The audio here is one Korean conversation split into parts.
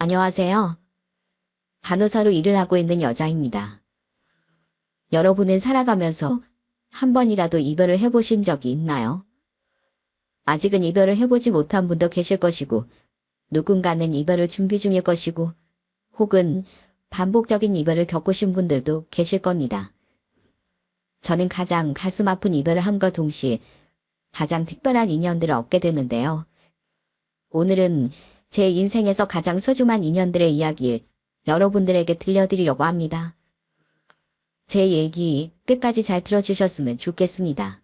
안녕하세요. 간호사로 일을 하고 있는 여자입니다. 여러분은 살아가면서 한 번이라도 이별을 해보신 적이 있나요? 아직은 이별을 해보지 못한 분도 계실 것이고, 누군가는 이별을 준비 중일 것이고, 혹은 반복적인 이별을 겪으신 분들도 계실 겁니다. 저는 가장 가슴 아픈 이별을 함과 동시에 가장 특별한 인연들을 얻게 되는데요. 오늘은 제 인생에서 가장 소중한 인연들의 이야기를 여러분들에게 들려드리려고 합니다. 제 얘기 끝까지 잘 들어주셨으면 좋겠습니다.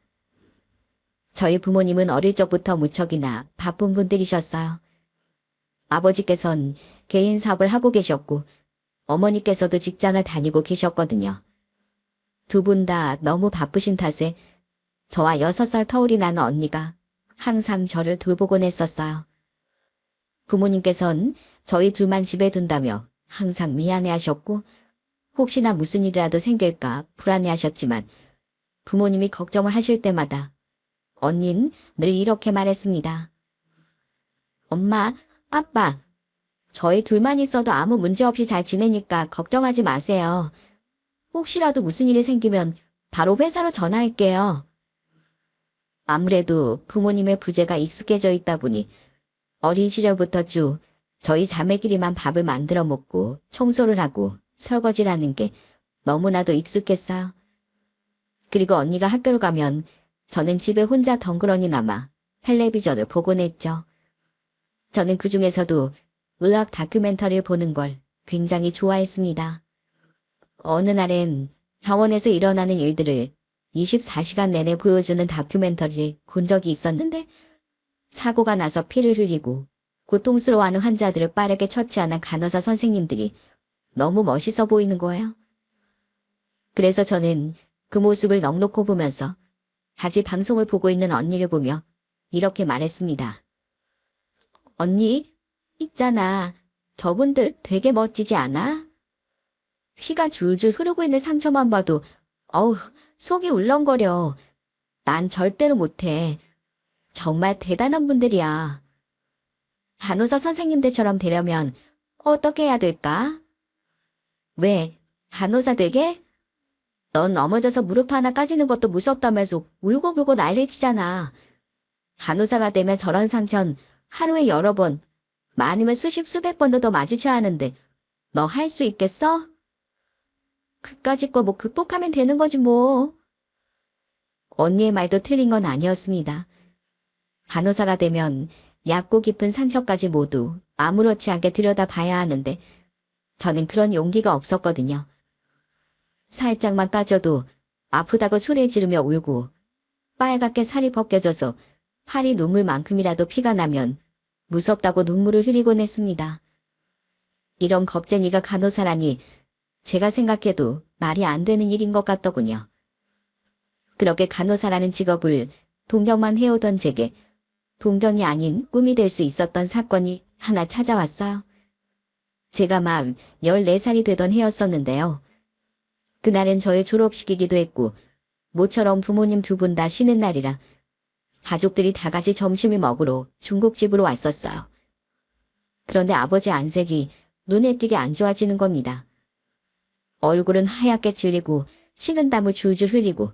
저희 부모님은 어릴 적부터 무척이나 바쁜 분들이셨어요. 아버지께선 개인 사업을 하고 계셨고, 어머니께서도 직장을 다니고 계셨거든요. 두 분 다 너무 바쁘신 탓에 저와 6살 터울이 나는 언니가 항상 저를 돌보곤 했었어요. 부모님께선 저희 둘만 집에 둔다며 항상 미안해하셨고, 혹시나 무슨 일이라도 생길까 불안해하셨지만 부모님이 걱정을 하실 때마다 언닌 늘 이렇게 말했습니다. 엄마, 아빠, 저희 둘만 있어도 아무 문제 없이 잘 지내니까 걱정하지 마세요. 혹시라도 무슨 일이 생기면 바로 회사로 전화할게요. 아무래도 부모님의 부재가 익숙해져 있다 보니 어린 시절부터 쭉 저희 자매끼리만 밥을 만들어 먹고 청소를 하고 설거지를 하는 게 너무나도 익숙했어요. 그리고 언니가 학교를 가면 저는 집에 혼자 덩그러니 남아 텔레비전을 보곤 했죠. 저는 그 중에서도 의학 다큐멘터리를 보는 걸 굉장히 좋아했습니다. 어느 날엔 병원에서 일어나는 일들을 24시간 내내 보여주는 다큐멘터리를 본 적이 있었는데, 사고가 나서 피를 흘리고 고통스러워하는 환자들을 빠르게 처치하는 간호사 선생님들이 너무 멋있어 보이는 거예요. 그래서 저는 그 모습을 넋놓고 보면서 같이 방송을 보고 있는 언니를 보며 이렇게 말했습니다. 언니, 있잖아. 저분들 되게 멋지지 않아? 피가 줄줄 흐르고 있는 상처만 봐도 어우, 속이 울렁거려. 난 절대로 못해. 정말 대단한 분들이야. 간호사 선생님들처럼 되려면 어떻게 해야 될까? 왜? 간호사 되게? 넌 넘어져서 무릎 하나 까지는 것도 무섭다면서 울고불고 난리치잖아. 간호사가 되면 저런 상처는 하루에 여러 번, 많으면 수십 수백 번도 더 마주쳐야 하는데 너 할 수 있겠어? 그까짓 거 뭐 극복하면 되는 거지 뭐. 언니의 말도 틀린 건 아니었습니다. 간호사가 되면 얕고 깊은 상처까지 모두 아무렇지 않게 들여다봐야 하는데 저는 그런 용기가 없었거든요. 살짝만 까져도 아프다고 소리 지르며 울고, 빨갛게 살이 벗겨져서 팔이 눈물만큼이라도 피가 나면 무섭다고 눈물을 흘리곤 했습니다. 이런 겁쟁이가 간호사라니 제가 생각해도 말이 안 되는 일인 것 같더군요. 그렇게 간호사라는 직업을 동경만 해오던 제게 동경이 아닌 꿈이 될 수 있었던 사건이 하나 찾아왔어요. 제가 막 14살이 되던 해였었는데요. 그날은 저의 졸업식이기도 했고, 모처럼 부모님 두 분 다 쉬는 날이라 가족들이 다 같이 점심을 먹으러 중국집으로 왔었어요. 그런데 아버지 안색이 눈에 띄게 안 좋아지는 겁니다. 얼굴은 하얗게 질리고 식은땀을 줄줄 흘리고,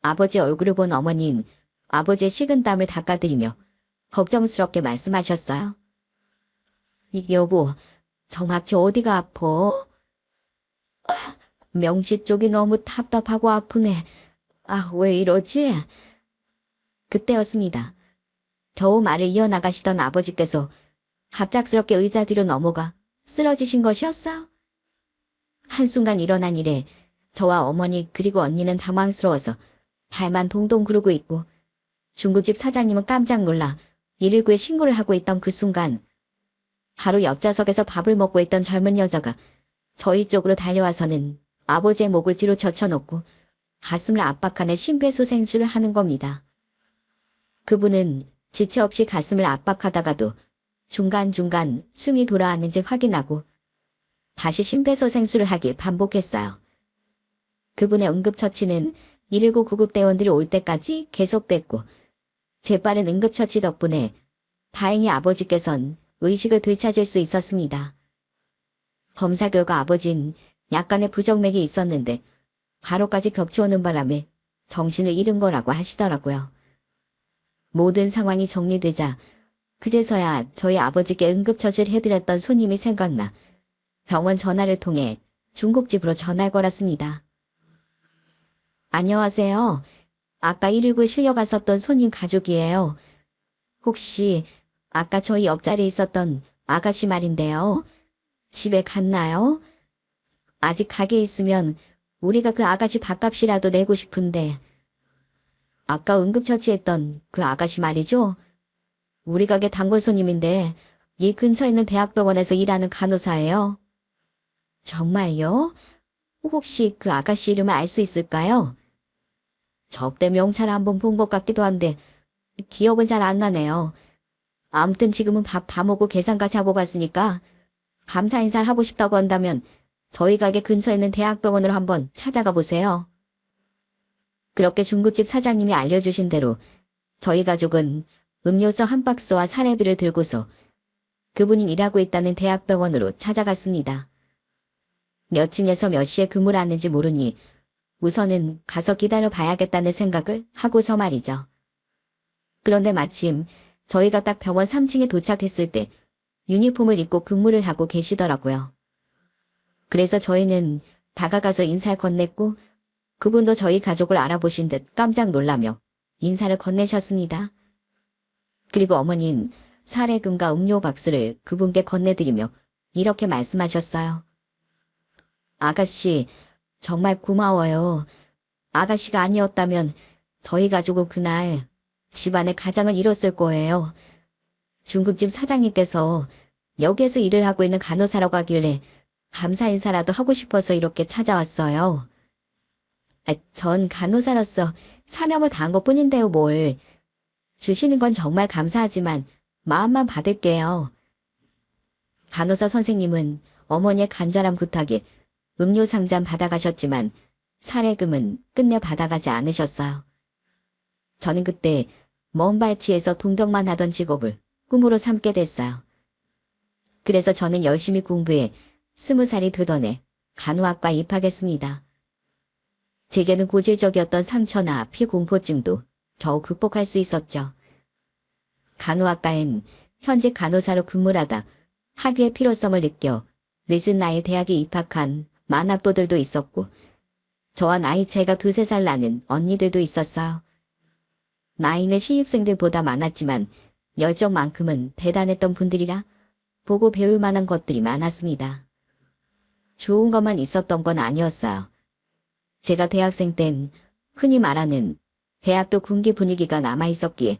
아버지 얼굴을 본 어머니는 아버지의 식은땀을 닦아드리며 걱정스럽게 말씀하셨어요. 여보, 정확히 어디가 아파? 명치 쪽이 너무 답답하고 아프네. 아, 왜 이러지? 그때였습니다. 겨우 말을 이어나가시던 아버지께서 갑작스럽게 의자 뒤로 넘어가 쓰러지신 것이었어요. 한순간 일어난 일에 저와 어머니 그리고 언니는 당황스러워서 발만 동동 구르고 있고, 중국집 사장님은 깜짝 놀라 119에 신고를 하고 있던 그 순간, 바로 옆좌석에서 밥을 먹고 있던 젊은 여자가 저희 쪽으로 달려와서는 아버지의 목을 뒤로 젖혀놓고 가슴을 압박하는 심폐소생술을 하는 겁니다. 그분은 지체 없이 가슴을 압박하다가도 중간중간 숨이 돌아왔는지 확인하고 다시 심폐소생술을 하길 반복했어요. 그분의 응급처치는 119 구급대원들이 올 때까지 계속됐고, 재빠른 응급처치 덕분에 다행히 아버지께선 의식을 되찾을 수 있었습니다. 검사 결과 아버진 약간의 부정맥이 있었는데 가로까지 겹쳐오는 바람에 정신을 잃은 거라고 하시더라고요. 모든 상황이 정리되자 그제서야 저희 아버지께 응급처치를 해드렸던 손님이 생각나 병원 전화를 통해 중국집으로 전화를 걸었습니다. 안녕하세요. 아까 119에 실려갔었던 손님 가족이에요. 혹시 아까 저희 옆자리에 있었던 아가씨 말인데요. 집에 갔나요? 아직 가게 있으면 우리가 그 아가씨 밥값이라도 내고 싶은데. 아까 응급처치했던 그 아가씨 말이죠? 우리 가게 단골 손님인데 이 근처에 있는 대학병원에서 일하는 간호사예요. 정말요? 혹시 그 아가씨 이름을 알 수 있을까요? 적대 명찰을 한번 본 것 같기도 한데 기억은 잘 안 나네요. 아무튼 지금은 밥 다 먹고 계산까지 하고 갔으니까 감사 인사를 하고 싶다고 한다면 저희 가게 근처에 있는 대학병원으로 한번 찾아가 보세요. 그렇게 중국집 사장님이 알려주신 대로 저희 가족은 음료수 한 박스와 사례비를 들고서 그분이 일하고 있다는 대학병원으로 찾아갔습니다. 몇 층에서 몇 시에 근무를 하는지 모르니 우선은 가서 기다려 봐야겠다는 생각을 하고서 말이죠. 그런데 마침 저희가 딱 병원 3층에 도착했을 때 유니폼을 입고 근무를 하고 계시더라고요. 그래서 저희는 다가가서 인사를 건넸고 그분도 저희 가족을 알아보신 듯 깜짝 놀라며 인사를 건네셨습니다. 그리고 어머니는 사례금과 음료 박스를 그분께 건네드리며 이렇게 말씀하셨어요. 아가씨, 정말 고마워요. 아가씨가 아니었다면 저희 가족은 그날 집안의 가장을 잃었을 거예요. 중국집 사장님께서 여기에서 일을 하고 있는 간호사라고 하길래 감사 인사라도 하고 싶어서 이렇게 찾아왔어요. 전 간호사로서 사명을 다한 것뿐인데요, 뭘. 주시는 건 정말 감사하지만 마음만 받을게요. 간호사 선생님은 어머니의 간절한 부탁에 음료 상잔 받아가셨지만 사례금은 끝내 받아가지 않으셨어요. 저는 그때 먼 발치에서 동덕만 하던 직업을 꿈으로 삼게 됐어요. 그래서 저는 열심히 공부해 20살이 되던 해 간호학과에 입학했습니다. 제게는 고질적이었던 상처나 피공포증도 겨우 극복할 수 있었죠. 간호학과엔 현직 간호사로 근무를 하다 학위의 필요성을 느껴 늦은 나이에 대학에 입학한 만학도들도 있었고 저와 나이 차이가 2~3살 나는 언니들도 있었어요. 나이는 신입생들보다 많았지만 열정만큼은 대단했던 분들이라 보고 배울 만한 것들이 많았습니다. 좋은 것만 있었던 건 아니었어요. 제가 대학생 땐 흔히 말하는 대학교 군기 분위기가 남아있었기에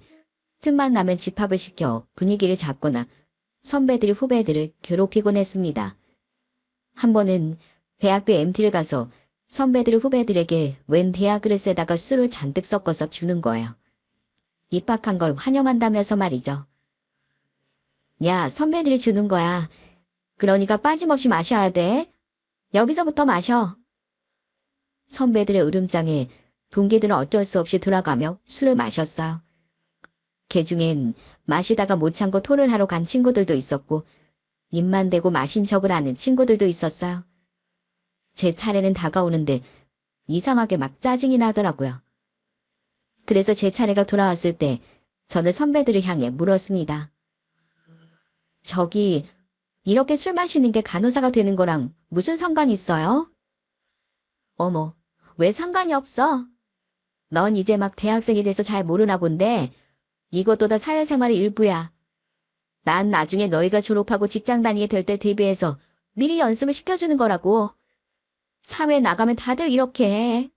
틈만 나면 집합을 시켜 분위기를 잡거나 선배들이 후배들을 괴롭히곤 했습니다. 한 번은 대학교 MT를 가서 선배들 후배들에게 웬 대학 그릇에다가 술을 잔뜩 섞어서 주는 거예요. 입학한 걸 환영한다면서 말이죠. 야, 선배들이 주는 거야. 그러니까 빠짐없이 마셔야 돼. 여기서부터 마셔. 선배들의 으름장에 동기들은 어쩔 수 없이 돌아가며 술을 마셨어요. 개 중엔 마시다가 못 참고 토를 하러 간 친구들도 있었고 입만 대고 마신 척을 하는 친구들도 있었어요. 제 차례는 다가오는데 이상하게 막 짜증이 나더라고요. 그래서 제 차례가 돌아왔을 때 저는 선배들을 향해 물었습니다. 저기 이렇게 술 마시는 게 간호사가 되는 거랑 무슨 상관이 있어요? 어머, 왜 상관이 없어? 넌 이제 막 대학생이 돼서 잘 모르나 본데 이것도 다 사회생활의 일부야. 난 나중에 너희가 졸업하고 직장 다니게 될 때 대비해서 미리 연습을 시켜주는 거라고. 사회에 나가면 다들 이렇게 해.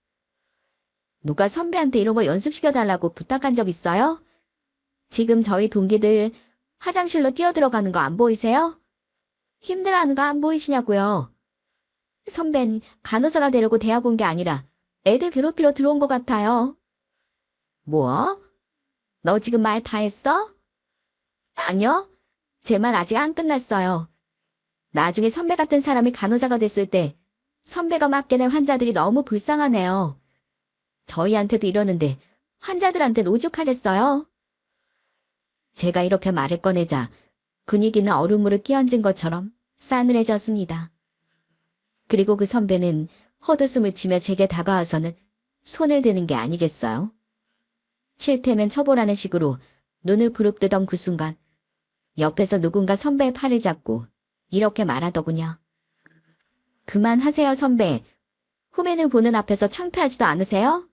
누가 선배한테 이런 거 연습시켜달라고 부탁한 적 있어요? 지금 저희 동기들 화장실로 뛰어들어가는 거 안 보이세요? 힘들어하는 거 안 보이시냐고요. 선배는 간호사가 되려고 대학 온 게 아니라 애들 괴롭히러 들어온 것 같아요. 뭐? 너 지금 말 다 했어? 아니요. 제 말 아직 안 끝났어요. 나중에 선배 같은 사람이 간호사가 됐을 때 선배가 맡게 될 환자들이 너무 불쌍하네요. 저희한테도 이러는데 환자들한텐 오죽하겠어요? 제가 이렇게 말을 꺼내자 분위기는 얼음물을 끼얹은 것처럼 싸늘해졌습니다. 그리고 그 선배는 헛웃음을 치며 제게 다가와서는 손을 드는 게 아니겠어요? 칠 테면 쳐보라는 식으로 눈을 부릅뜨던 그 순간 옆에서 누군가 선배의 팔을 잡고 이렇게 말하더군요. 그만하세요, 선배. 후배를 보는 앞에서 창피하지도 않으세요?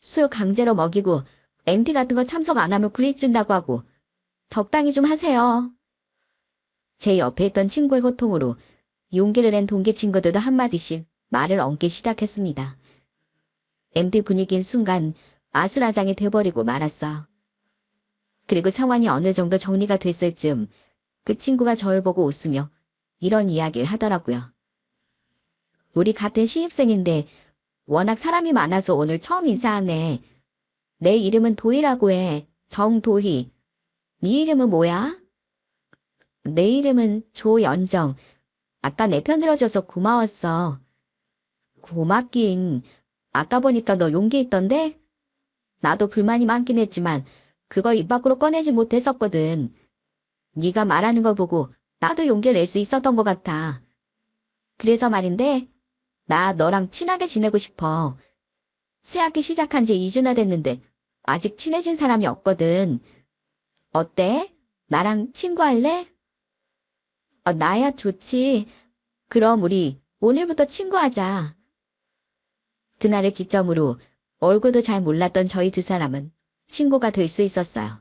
술 강제로 먹이고 MT 같은 거 참석 안 하면 구릿 준다고 하고 적당히 좀 하세요. 제 옆에 있던 친구의 호통으로 용기를 낸 동기 친구들도 한마디씩 말을 얹기 시작했습니다. MT 분위기는 순간 아수라장이 돼버리고 말았어. 그리고 상황이 어느 정도 정리가 됐을 즈음 그 친구가 저를 보고 웃으며 이런 이야기를 하더라고요. 우리 같은 신입생인데 워낙 사람이 많아서 오늘 처음 인사하네. 내 이름은 도희라고 해. 정도희. 네 이름은 뭐야? 내 이름은 조연정. 아까 내 편 들어줘서 고마웠어. 고맙긴. 아까 보니까 너 용기 있던데? 나도 불만이 많긴 했지만 그걸 입 밖으로 꺼내지 못했었거든. 네가 말하는 걸 보고 나도 용기를 낼 수 있었던 것 같아. 그래서 말인데 나 너랑 친하게 지내고 싶어. 새학기 시작한 지 2주나 됐는데 아직 친해진 사람이 없거든. 어때? 나랑 친구할래? 나야 좋지. 그럼 우리 오늘부터 친구하자. 그날을 기점으로 얼굴도 잘 몰랐던 저희 두 사람은 친구가 될 수 있었어요.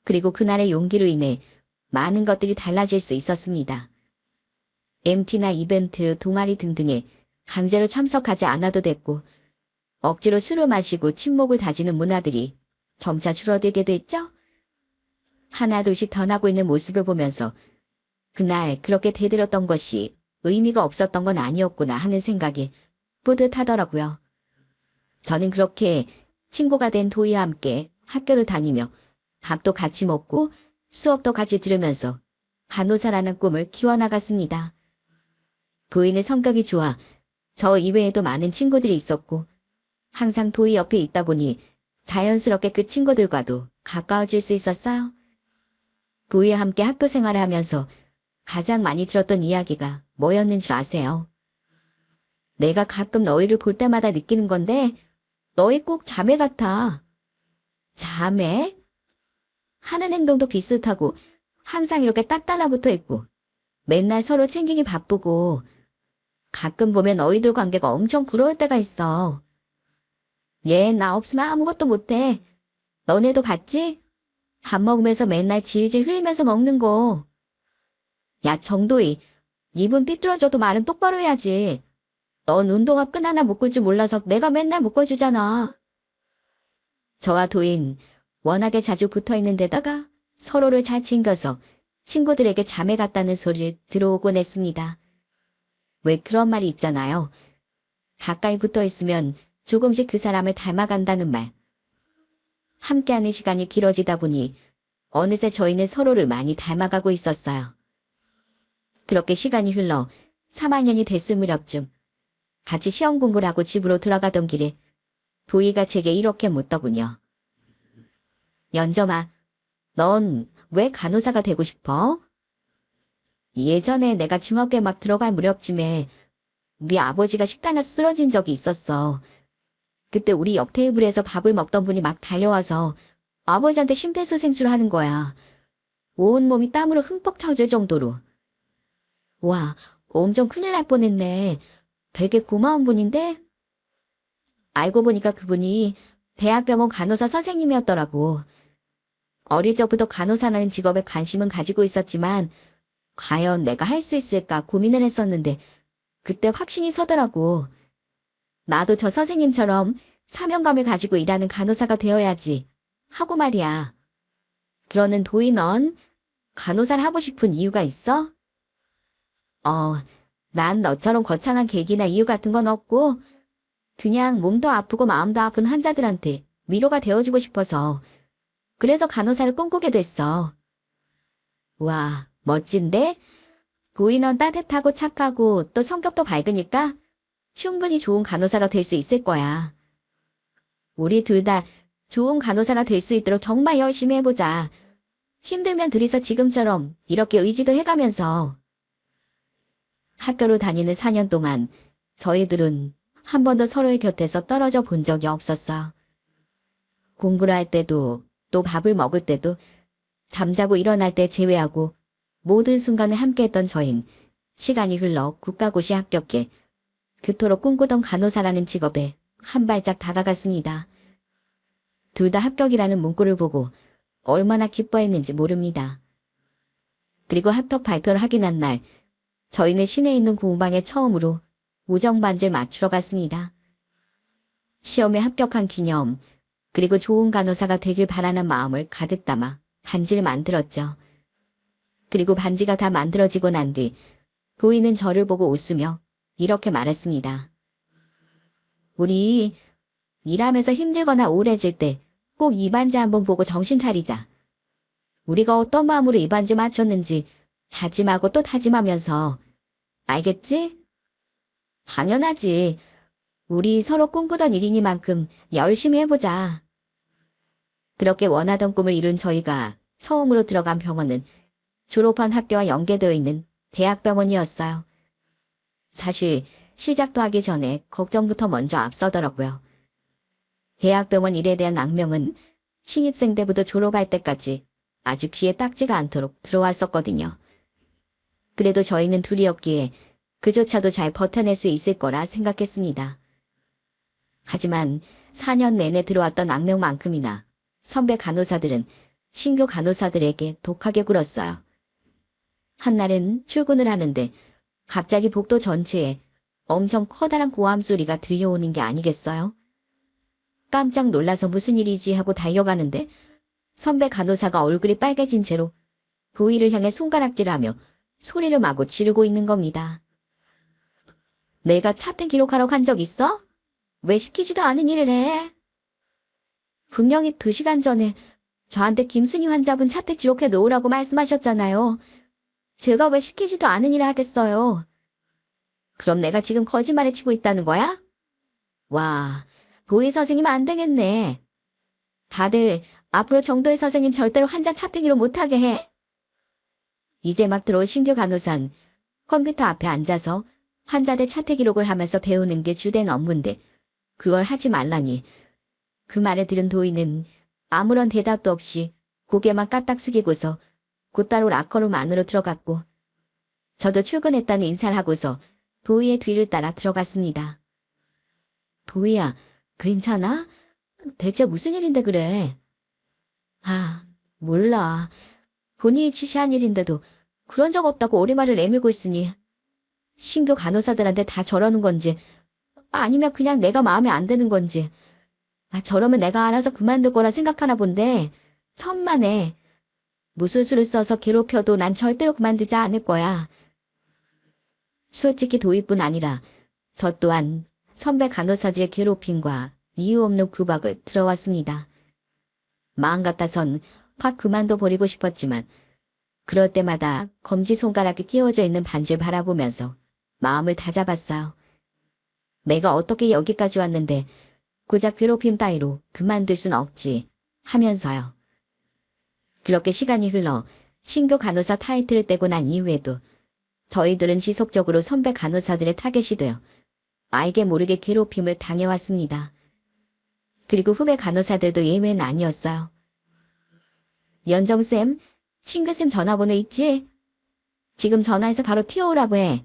그리고 그날의 용기로 인해 많은 것들이 달라질 수 있었습니다. MT나 이벤트, 동아리 등등에 강제로 참석하지 않아도 됐고 억지로 술을 마시고 친목을 다지는 문화들이 점차 줄어들게 됐죠? 하나둘씩 변하고 있는 모습을 보면서 그날 그렇게 대들었던 것이 의미가 없었던 건 아니었구나 하는 생각이 뿌듯하더라고요. 저는 그렇게 친구가 된 도희와 함께 학교를 다니며 밥도 같이 먹고 수업도 같이 들으면서 간호사라는 꿈을 키워나갔습니다. 도희는 성격이 좋아 저 이외에도 많은 친구들이 있었고 항상 도희 옆에 있다 보니 자연스럽게 그 친구들과도 가까워질 수 있었어요. 도희와 함께 학교 생활을 하면서 가장 많이 들었던 이야기가 뭐였는 줄 아세요? 내가 가끔 너희를 볼 때마다 느끼는 건데 너희 꼭 자매 같아. 자매? 하는 행동도 비슷하고 항상 이렇게 딱 달라붙어 있고 맨날 서로 챙기기 바쁘고 가끔 보면 너희들 관계가 엄청 부러울 때가 있어. 얘 나 없으면 아무것도 못해. 너네도 같지? 밥 먹으면서 맨날 질질 흘리면서 먹는 거. 야 정도희, 입은 삐뚤어져도 말은 똑바로 해야지. 넌 운동화 끈 하나 묶을 줄 몰라서 내가 맨날 묶어주잖아. 저와 도인 워낙에 자주 붙어있는 데다가 서로를 잘 챙겨서 친구들에게 자매 같다는 소리를 들어오곤 했습니다. 왜 그런 말이 있잖아요. 가까이 붙어있으면 조금씩 그 사람을 닮아간다는 말. 함께하는 시간이 길어지다 보니 어느새 저희는 서로를 많이 닮아가고 있었어요. 그렇게 시간이 흘러 3학년이 됐을 무렵쯤 같이 시험 공부를 하고 집으로 돌아가던 길에 도희가 제게 이렇게 묻더군요. 연점아, 넌 왜 간호사가 되고 싶어? 예전에 내가 중학교에 막 들어갈 무렵쯤에 우리 아버지가 식당에서 쓰러진 적이 있었어. 그때 우리 옆 테이블에서 밥을 먹던 분이 막 달려와서 아버지한테 심폐소생술을 하는 거야. 온몸이 땀으로 흠뻑 젖을 정도로. 와, 엄청 큰일 날 뻔했네. 되게 고마운 분인데? 알고 보니까 그분이 대학병원 간호사 선생님이었더라고. 어릴 적부터 간호사라는 직업에 관심은 가지고 있었지만 과연 내가 할 수 있을까 고민을 했었는데 그때 확신이 서더라고. 나도 저 선생님처럼 사명감을 가지고 일하는 간호사가 되어야지 하고 말이야. 그러는 도희 넌 간호사를 하고 싶은 이유가 있어? 난 너처럼 거창한 계기나 이유 같은 건 없고 그냥 몸도 아프고 마음도 아픈 환자들한테 위로가 되어주고 싶어서 그래서 간호사를 꿈꾸게 됐어. 와, 멋진데? 도희 넌 따뜻하고 착하고 또 성격도 밝으니까 충분히 좋은 간호사가 될 수 있을 거야. 우리 둘 다 좋은 간호사가 될 수 있도록 정말 열심히 해보자. 힘들면 둘이서 지금처럼 이렇게 의지도 해가면서 학교를 다니는 4년 동안 저희들은 한 번도 서로의 곁에서 떨어져 본 적이 없었어요. 공부를 할 때도 또 밥을 먹을 때도 잠자고 일어날 때 제외하고 모든 순간을 함께했던 저흰 시간이 흘러 국가고시 합격해 그토록 꿈꾸던 간호사라는 직업에 한 발짝 다가갔습니다. 둘 다 합격이라는 문구를 보고 얼마나 기뻐했는지 모릅니다. 그리고 합격 발표를 확인한 날 저희는 시내에 있는 공방에 처음으로 우정 반지를 맞추러 갔습니다. 시험에 합격한 기념 그리고 좋은 간호사가 되길 바라는 마음을 가득 담아 반지를 만들었죠. 그리고 반지가 다 만들어지고 난 뒤 도희는 저를 보고 웃으며 이렇게 말했습니다. 우리 일하면서 힘들거나 우울해질 때 꼭 이 반지 한번 보고 정신 차리자. 우리가 어떤 마음으로 이 반지 맞췄는지 다짐하고 또 다짐하면서. 알겠지? 당연하지. 우리 서로 꿈꾸던 일이니만큼 열심히 해보자. 그렇게 원하던 꿈을 이룬 저희가 처음으로 들어간 병원은 졸업한 학교와 연계되어 있는 대학병원이었어요. 사실 시작도 하기 전에 걱정부터 먼저 앞서더라고요. 대학병원 일에 대한 악명은 신입생 때부터 졸업할 때까지 아주 귀에 딱지가 않도록 들어왔었거든요. 그래도 저희는 둘이었기에 그조차도 잘 버텨낼 수 있을 거라 생각했습니다. 하지만 4년 내내 들어왔던 악명만큼이나 선배 간호사들은 신규 간호사들에게 독하게 굴었어요. 한날은 출근을 하는데 갑자기 복도 전체에 엄청 커다란 고함 소리가 들려오는 게 아니겠어요? 깜짝 놀라서 무슨 일이지 하고 달려가는데 선배 간호사가 얼굴이 빨개진 채로 도희를 향해 손가락질하며 소리를 마구 지르고 있는 겁니다. 내가 차트 기록하러 간 적 있어? 왜 시키지도 않은 일을 해? 분명히 2시간 전에 저한테 김순희 환자분 차트 기록해 놓으라고 말씀하셨잖아요. 제가 왜 시키지도 않은 일을 하겠어요? 그럼 내가 지금 거짓말을 치고 있다는 거야? 와, 도희 선생님 안 되겠네. 다들 앞으로 정도희 선생님 절대로 환자 차트 기록 못하게 해. 이제 막 들어온 신규 간호사는 컴퓨터 앞에 앉아서 환자들 차트 기록을 하면서 배우는 게 주된 업무인데 그걸 하지 말라니. 그 말을 들은 도희는 아무런 대답도 없이 고개만 까딱 숙이고서 곧바로 락커룸 안으로 들어갔고 저도 출근했다는 인사를 하고서 도희의 뒤를 따라 들어갔습니다. 도희야, 괜찮아? 대체 무슨 일인데 그래? 아, 몰라. 본인이 지시한 일인데도 그런 적 없다고 오리말을 내밀고 있으니 신규 간호사들한테 다 저러는 건지 아니면 그냥 내가 마음에 안 드는 건지. 저러면 내가 알아서 그만둘 거라 생각하나 본데 천만에. 무슨 수를 써서 괴롭혀도 난 절대로 그만두지 않을 거야. 솔직히 도희뿐 아니라 저 또한 선배 간호사들의 괴롭힘과 이유 없는 구박을 들어왔습니다. 마음 같아선 확 그만둬 버리고 싶었지만 그럴 때마다 검지손가락에 끼워져 있는 반지를 바라보면서 마음을 다잡았어요. 내가 어떻게 여기까지 왔는데 고작 괴롭힘 따위로 그만둘 순 없지 하면서요. 그렇게 시간이 흘러 신규 간호사 타이틀을 떼고 난 이후에도 저희들은 지속적으로 선배 간호사들의 타겟이 되어 알게 모르게 괴롭힘을 당해왔습니다. 그리고 후배 간호사들도 예외는 아니었어요. 연정쌤, 신규쌤 전화번호 있지? 지금 전화해서 바로 튀어오라고 해.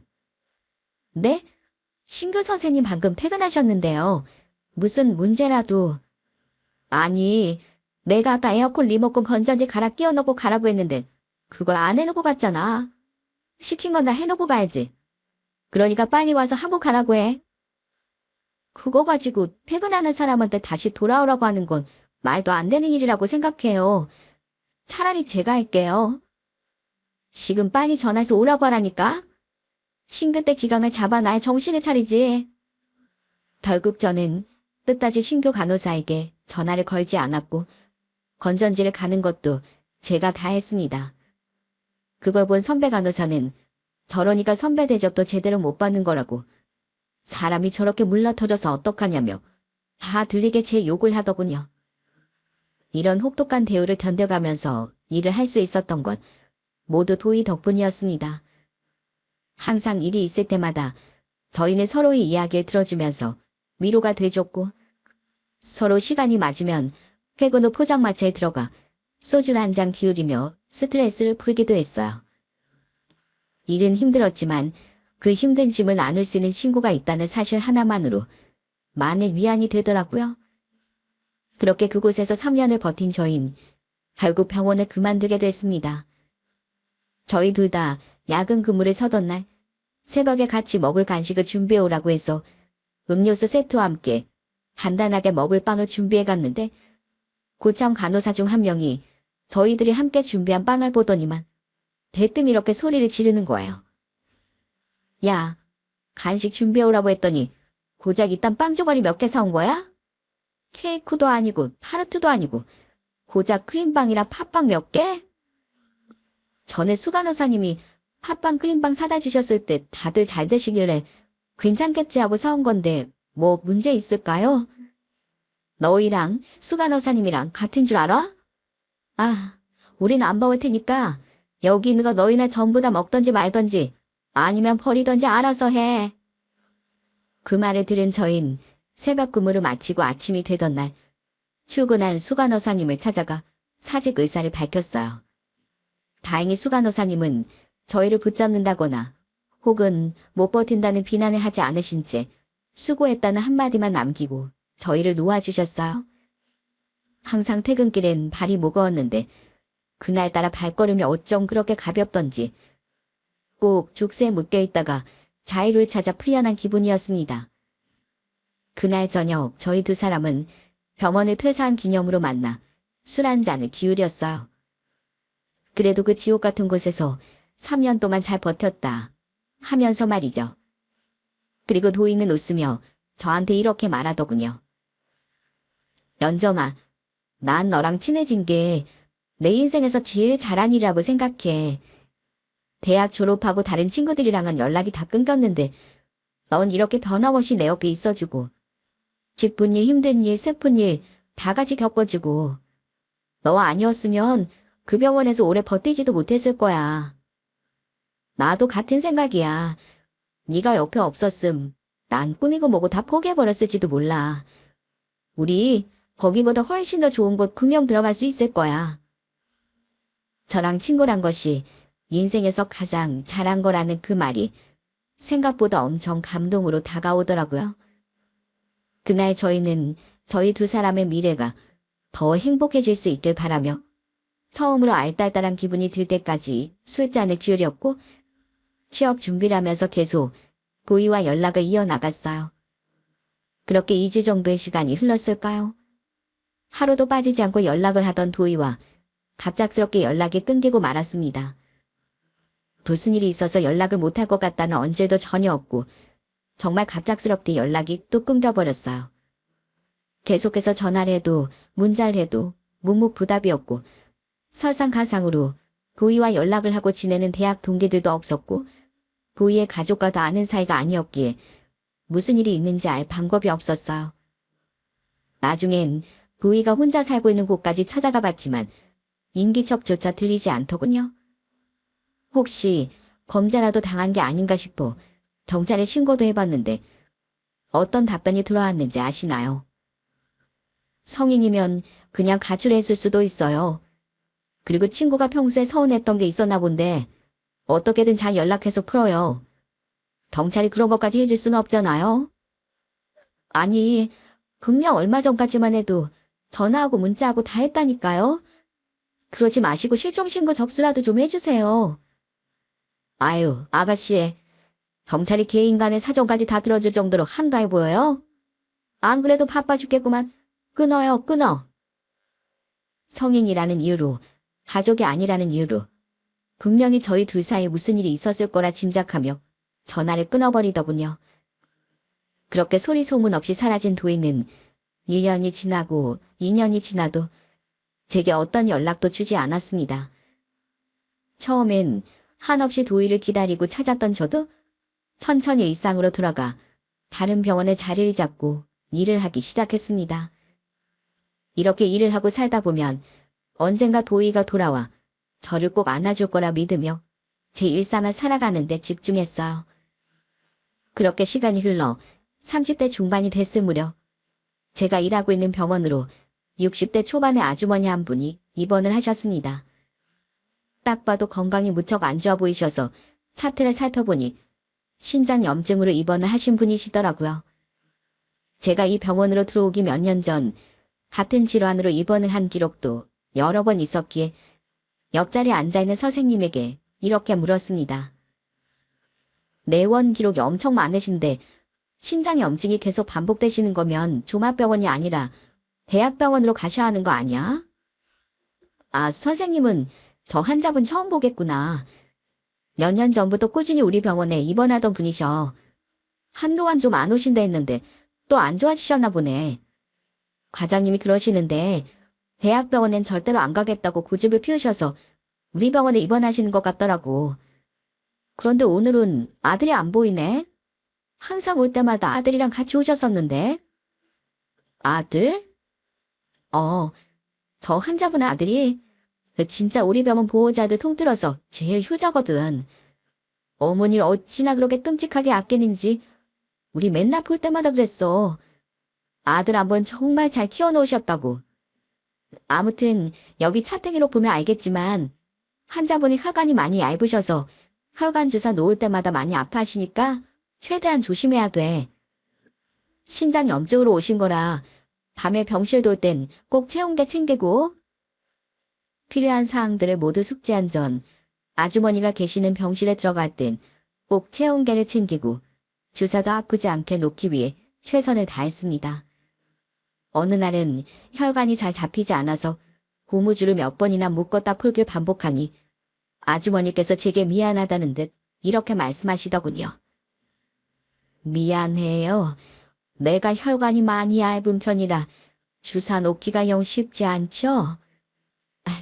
네? 신규 선생님 방금 퇴근하셨는데요. 무슨 문제라도. 아니, 내가 아까 에어컨 리모컨 건전지 갈아 끼워 넣고 가라고 했는데 그걸 안 해놓고 갔잖아. 시킨 건 다 해놓고 가야지. 그러니까 빨리 와서 하고 가라고 해. 그거 가지고 퇴근하는 사람한테 다시 돌아오라고 하는 건 말도 안 되는 일이라고 생각해요. 차라리 제가 할게요. 지금 빨리 전화해서 오라고 하라니까. 신규 때 기강을 잡아놔야 정신을 차리지. 결국 저는 끝까지 신규 간호사에게 전화를 걸지 않았고 건전지를 가는 것도 제가 다 했습니다. 그걸 본 선배 간호사는 저러니까 선배 대접도 제대로 못 받는 거라고. 사람이 저렇게 물러터져서 어떡하냐며 다 들리게 제 욕을 하더군요. 이런 혹독한 대우를 견뎌가면서 일을 할 수 있었던 건 모두 도희 덕분이었습니다. 항상 일이 있을 때마다 저희는 서로의 이야기를 들어주면서 위로가 돼줬고, 서로 시간이 맞으면 퇴근 후 포장마차에 들어가 소주를 한 잔 기울이며 스트레스를 풀기도 했어요. 일은 힘들었지만 그 힘든 짐을 나눌 수 있는 친구가 있다는 사실 하나만으로 많은 위안이 되더라고요. 그렇게 그곳에서 3년을 버틴 저희는 결국 병원을 그만두게 됐습니다. 저희 둘 다 야근 근무를 서던 날 새벽에 같이 먹을 간식을 준비해 오라고 해서 음료수 세트와 함께 간단하게 먹을 빵을 준비해 갔는데, 고참 간호사 중 한 명이 저희들이 함께 준비한 빵을 보더니만 대뜸 이렇게 소리를 지르는 거예요. 야, 간식 준비해 오라고 했더니 고작 이딴 빵 조각이 몇 개 사온 거야? 케이크도 아니고 타르트도 아니고 고작 크림빵이랑 팥빵 몇 개? 전에 수간호사님이 팥빵 크림빵 사다 주셨을 때 다들 잘 드시길래 괜찮겠지 하고 사온 건데 뭐 문제 있을까요? 너희랑 수간호사님이랑 같은 줄 알아? 아, 우리는 안 먹을 테니까 여기 있는 거 너희네 전부 다 먹던지 말던지 아니면 버리던지 알아서 해. 그 말을 들은 저흰 새벽 근무를 마치고 아침이 되던 날 출근한 수간호사님을 찾아가 사직 의사를 밝혔어요. 다행히 수간호사님은 저희를 붙잡는다거나 혹은 못 버틴다는 비난을 하지 않으신 채 수고했다는 한마디만 남기고 저희를 놓아주셨어요. 항상 퇴근길엔 발이 무거웠는데 그날따라 발걸음이 어쩜 그렇게 가볍던지 꼭 족쇄에 묶여있다가 자유를 찾아 풀려난 기분이었습니다. 그날 저녁 저희 두 사람은 병원을 퇴사한 기념으로 만나 술 한 잔을 기울였어요. 그래도 그 지옥 같은 곳에서 3년 동안 잘 버텼다 하면서 말이죠. 그리고 도희는 웃으며 저한테 이렇게 말하더군요. 연정아, 난 너랑 친해진 게 내 인생에서 제일 잘한 일이라고 생각해. 대학 졸업하고 다른 친구들이랑은 연락이 다 끊겼는데 넌 이렇게 변함없이 내 옆에 있어주고 기쁜 일, 힘든 일, 슬픈 일 다 같이 겪어주고, 너 아니었으면 그 병원에서 오래 버티지도 못했을 거야. 나도 같은 생각이야. 네가 옆에 없었음 난 꿈이고 뭐고 다 포기해버렸을지도 몰라. 우리 거기보다 훨씬 더 좋은 곳 분명 들어갈 수 있을 거야. 저랑 친구란 것이 인생에서 가장 잘한 거라는 그 말이 생각보다 엄청 감동으로 다가오더라고요. 그날 저희는 저희 두 사람의 미래가 더 행복해질 수 있길 바라며 처음으로 알딸딸한 기분이 들 때까지 술잔을 기울였고 취업 준비를 하면서 계속 도희와 연락을 이어나갔어요. 그렇게 2주 정도의 시간이 흘렀을까요? 하루도 빠지지 않고 연락을 하던 도희와 갑작스럽게 연락이 끊기고 말았습니다. 무슨 일이 있어서 연락을 못할 것 같다는 언질도 전혀 없고 정말 갑작스럽게 연락이 또 끊겨버렸어요. 계속해서 전화를 해도 문자를 해도 묵묵부답이었고 설상가상으로 도희와 연락을 하고 지내는 대학 동기들도 없었고 도희의 가족과도 아는 사이가 아니었기에 무슨 일이 있는지 알 방법이 없었어요. 나중엔 도희가 혼자 살고 있는 곳까지 찾아가 봤지만 인기척조차 들리지 않더군요. 혹시 범죄라도 당한 게 아닌가 싶어 경찰에 신고도 해봤는데 어떤 답변이 들어왔는지 아시나요? 성인이면 그냥 가출했을 수도 있어요. 그리고 친구가 평소에 서운했던 게 있었나 본데 어떻게든 잘 연락해서 풀어요. 경찰이 그런 것까지 해줄 수는 없잖아요. 아니, 분명 얼마 전까지만 해도 전화하고 문자하고 다 했다니까요. 그러지 마시고 실종신고 접수라도 좀 해주세요. 아유, 아가씨. 경찰이 개인 간의 사정까지 다 들어줄 정도로 한가해 보여요? 안 그래도 바빠 죽겠구만. 끊어요, 끊어. 성인이라는 이유로, 가족이 아니라는 이유로 분명히 저희 둘 사이에 무슨 일이 있었을 거라 짐작하며 전화를 끊어버리더군요. 그렇게 소리 소문 없이 사라진 도희는 1년이 지나고 2년이 지나도 제게 어떤 연락도 주지 않았습니다. 처음엔 한없이 도희를 기다리고 찾았던 저도 천천히 일상으로 돌아가 다른 병원에 자리를 잡고 일을 하기 시작했습니다. 이렇게 일을 하고 살다 보면 언젠가 도희가 돌아와 저를 꼭 안아줄 거라 믿으며 제 일삼아 살아가는데 집중했어요. 그렇게 시간이 흘러 30대 중반이 됐을 무렵 제가 일하고 있는 병원으로 60대 초반의 아주머니 한 분이 입원을 하셨습니다. 딱 봐도 건강이 무척 안 좋아 보이셔서 차트를 살펴보니 신장염증으로 입원을 하신 분이시더라고요. 제가 이 병원으로 들어오기 몇 년 전 같은 질환으로 입원을 한 기록도 여러 번 있었기에 옆자리에 앉아있는 선생님에게 이렇게 물었습니다. 내원 기록이 엄청 많으신데 신장염증이 계속 반복되시는 거면 종합병원이 아니라 대학병원으로 가셔야 하는 거 아니야? 아, 선생님은 저 환자분 처음 보겠구나. 몇 년 전부터 꾸준히 우리 병원에 입원하던 분이셔. 한동안 좀 안 오신다 했는데 또 안 좋아지셨나 보네. 과장님이 그러시는데 대학병원엔 절대로 안 가겠다고 고집을 피우셔서 우리 병원에 입원하시는 것 같더라고. 그런데 오늘은 아들이 안 보이네. 항상 올 때마다 아들이랑 같이 오셨었는데. 아들? 저 환자분의 아들이 진짜 우리 병원 보호자들 통틀어서 제일 효자거든. 어머니를 어찌나 그렇게 끔찍하게 아끼는지 우리 맨날 볼 때마다 그랬어. 아들 한번 정말 잘 키워놓으셨다고. 아무튼 여기 차트기로 보면 알겠지만 환자분이 혈관이 많이 얇으셔서 혈관 주사 놓을 때마다 많이 아파하시니까 최대한 조심해야 돼. 신장염증으로 오신 거라 밤에 병실 돌 땐 꼭 체온계 챙기고 필요한 사항들을 모두 숙지한 전 아주머니가 계시는 병실에 들어갈 땐 꼭 체온계를 챙기고 주사도 아프지 않게 놓기 위해 최선을 다했습니다. 어느 날은 혈관이 잘 잡히지 않아서 고무줄을 몇 번이나 묶었다 풀길 반복하니 아주머니께서 제게 미안하다는 듯 이렇게 말씀하시더군요. 미안해요. 내가 혈관이 많이 얇은 편이라 주사 놓기가 영 쉽지 않죠?